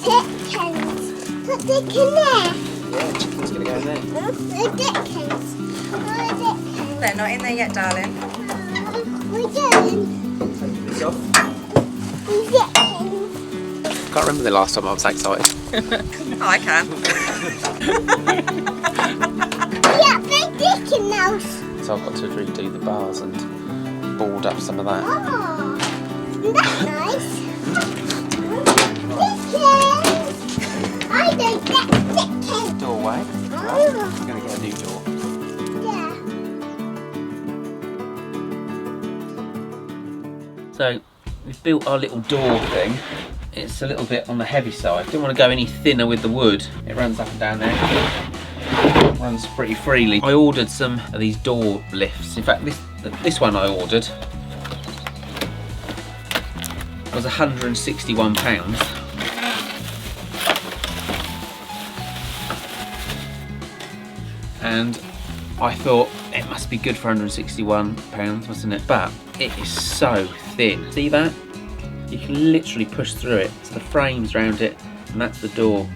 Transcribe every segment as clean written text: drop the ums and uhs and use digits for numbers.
chickens. Put the chicken there. Yeah, chicken's gonna go in there. The chickens. They're not in there yet, darling. We're doing Take this off. chickens. Can't remember the last time I was that excited. Oh, I can. Yeah, big chicken house. So I've got to redo the bars and board up some of that. Oh, that's nice. Chickens. I don't get chickens. Doorway. Oh. We're gonna get a new door. Yeah. So we've built our little door thing. It's a little bit on the heavy side. Didn't want to go any thinner with the wood. It runs up and down there. Runs pretty freely. I ordered some of these door lifts. In fact, this one I ordered was £161. And I thought it must be good for £161, mustn't it? But it is so thin. See that? You can literally push through it. So the frame's around it, and that's the door.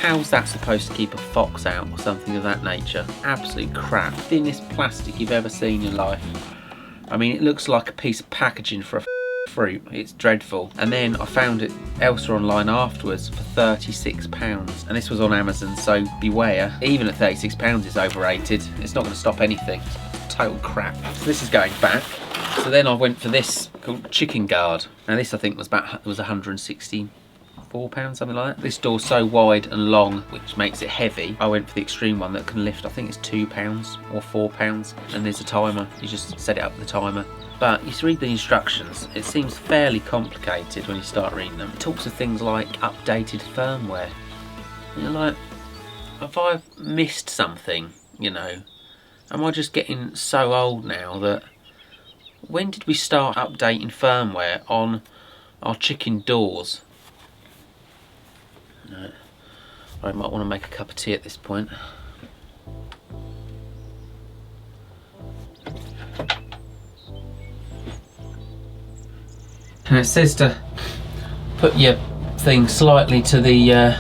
How's that supposed to keep a fox out or something of that nature? Absolute crap. Thinnest plastic you've ever seen in your life. I mean, it looks like a piece of packaging for a fruit. It's dreadful. And then I found it elsewhere online afterwards for £36, and this was on Amazon, so beware. Even at £36 it's overrated. It's not going to stop anything. It's total crap. So this is going back. So then I went for this called Chicken Guard. Now this I think was £164, something like that. This door's so wide and long, which makes it heavy. I went for the extreme one that can lift, I think it's £2 or £4, and there's a timer. You just set it up with the timer. But you read the instructions, it seems fairly complicated when you start reading them. It talks of things like updated firmware. And you're like, have I missed something, you know? Am I just getting so old now that... When did we start updating firmware on our chicken doors? No. I might want to make a cup of tea at this point. And it says to put your thing slightly to the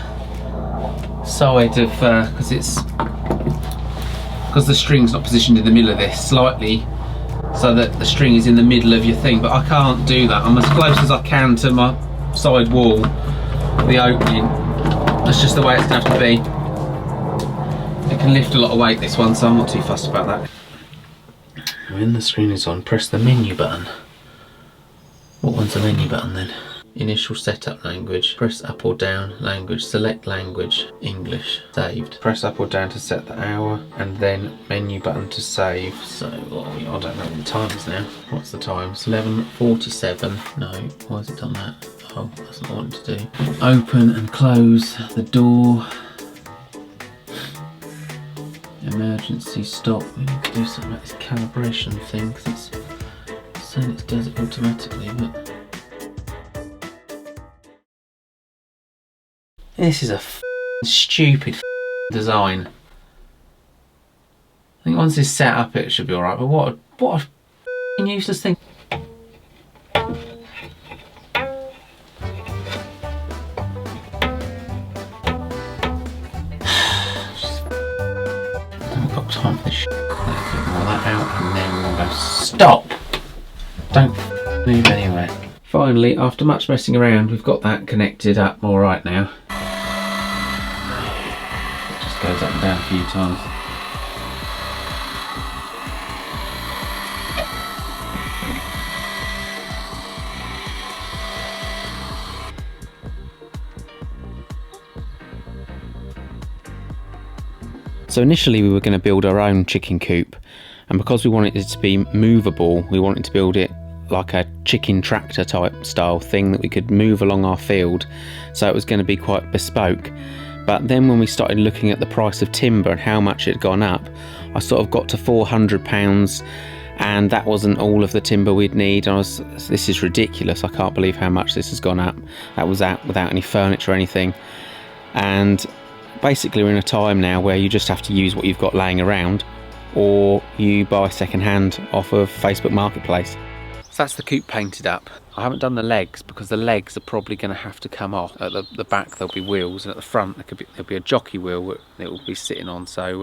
side of, because the string's not positioned in the middle of this, slightly so that the string is in the middle of your thing, but I can't do that. I'm as close as I can to my side wall, the opening. That's just the way it's going to have to be. It can lift a lot of weight, this one, so I'm not too fussed about that. When the screen is on, press the menu button. What one's the menu button then? Initial setup language. Press up or down language. Select language. English. Saved. Press up or down to set the hour, and then menu button to save. So what are we? I don't know what the time is now. What's the time? It's 11:47. No, why has it done that? Oh, that's not what I want to do. Open and close the door. Emergency stop. We need to do something about this calibration thing, because it's saying it does it automatically, but this is a stupid design. I think once it's set up it should be alright, but what a useless thing. I've got time for this shit. Let's get all that out and then we'll go stop! Don't move anywhere. Finally, after much messing around, we've got that connected up alright now. It just goes up and down a few times. So initially we were going to build our own chicken coop, and because we wanted it to be movable, we wanted to build it like a chicken tractor type style thing that we could move along our field, so it was going to be quite bespoke. But then when we started looking at the price of timber and how much it had gone up, I sort of got to £400, and that wasn't all of the timber we'd need. This is ridiculous, I can't believe how much this has gone up. That was out without any furniture or anything. And basically we're in a time now where you just have to use what you've got laying around, or you buy second hand off of Facebook Marketplace. So that's the coupe painted up. I haven't done the legs because the legs are probably going to have to come off. At the back there'll be wheels, and at the front there'll be a jockey wheel that it will be sitting on. So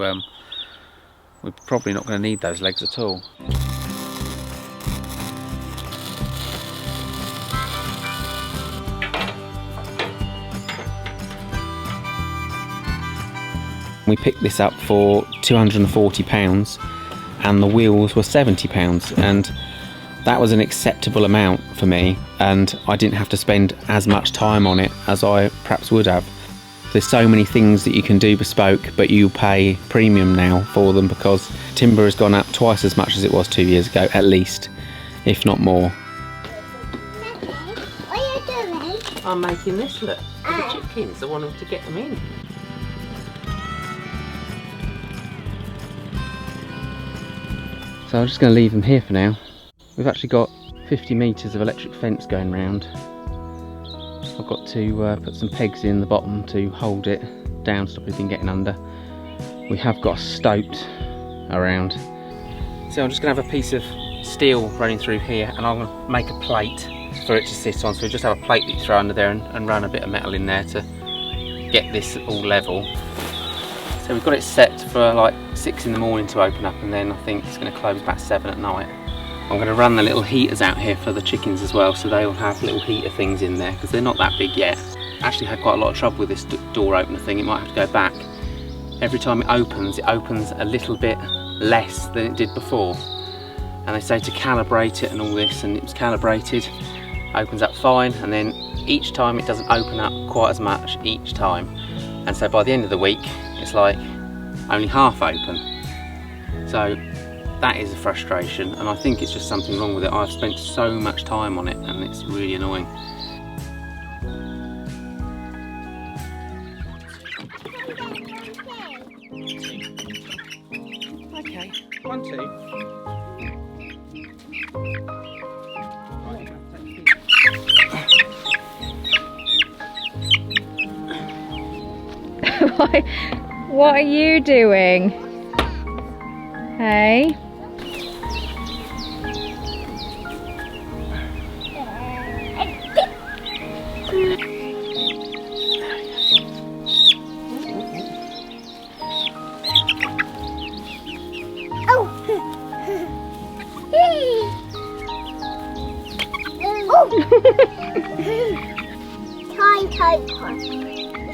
we're probably not going to need those legs at all. We picked this up for £240 and the wheels were £70, and that was an acceptable amount for me, and I didn't have to spend as much time on it as I perhaps would have. There's so many things that you can do bespoke, but you pay premium now for them because timber has gone up twice as much as it was 2 years ago, at least, if not more. What are you doing? I'm making this look for the chickens. I want them to get them in. So I'm just going to leave them here for now. We've actually got 50 metres of electric fence going round. I've got to put some pegs in the bottom to hold it down, stop anything getting under. We have got a stoat around. So I'm just going to have a piece of steel running through here, and I'm going to make a plate for it to sit on. So we just have a plate that you throw under there and run a bit of metal in there to get this all level. So we've got it set for like 6 in the morning to open up, and then I think it's going to close about 7 at night. I'm going to run the little heaters out here for the chickens as well, so they'll have little heater things in there because they're not that big yet. Actually had quite a lot of trouble with this door opener thing. It might have to go back. Every time it opens a little bit less than it did before, and they say to calibrate it and all this, and it was calibrated, opens up fine, and then each time it doesn't open up quite as much each time, and so by the end of the week it's like only half open. So that is a frustration, and I think it's just something wrong with it. I've spent so much time on it and it's really annoying. Okay, 1, 2. What are you doing? Hey?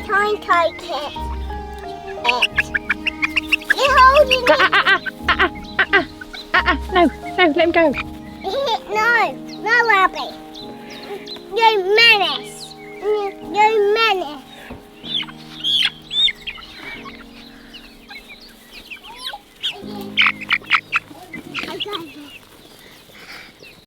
Try and take it. You're holding it. No, let him go. No, Albie. You